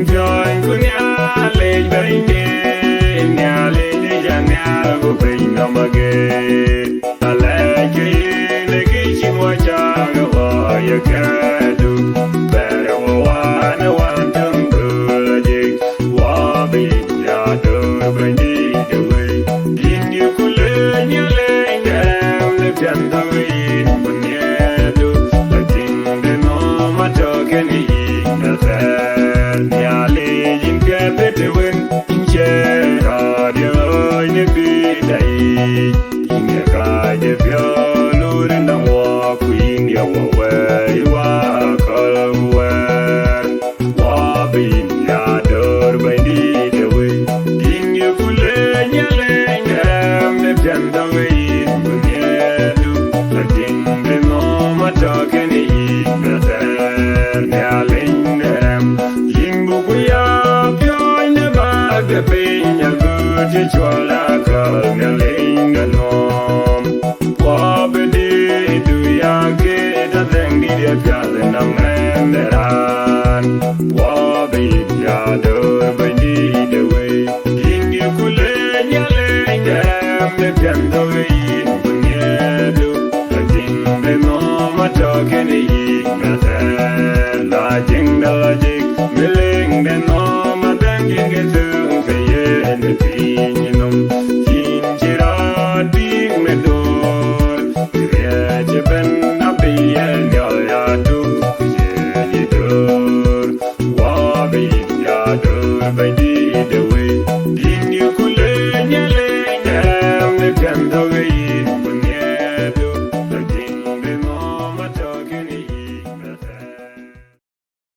piɔɔnyku Nhialic Bɛ Nhialic Nhial Bɛ namage Lecku Lecku wachaga wayakadu Bere wan tungulaje wabi yado bandi dewe Inyu kule Nhialic Bɛ piandoin bunyedu Latingde no matokeni Nhialic Bɛ radio bidai inge kaje piolur na wa queen ya wa wa kalwa wa bin ya dor bandi de we inge kule Nhialic me pianda we bunyedu latin de no matokeni beter Nhialic limbu ya pionya ba de pinya good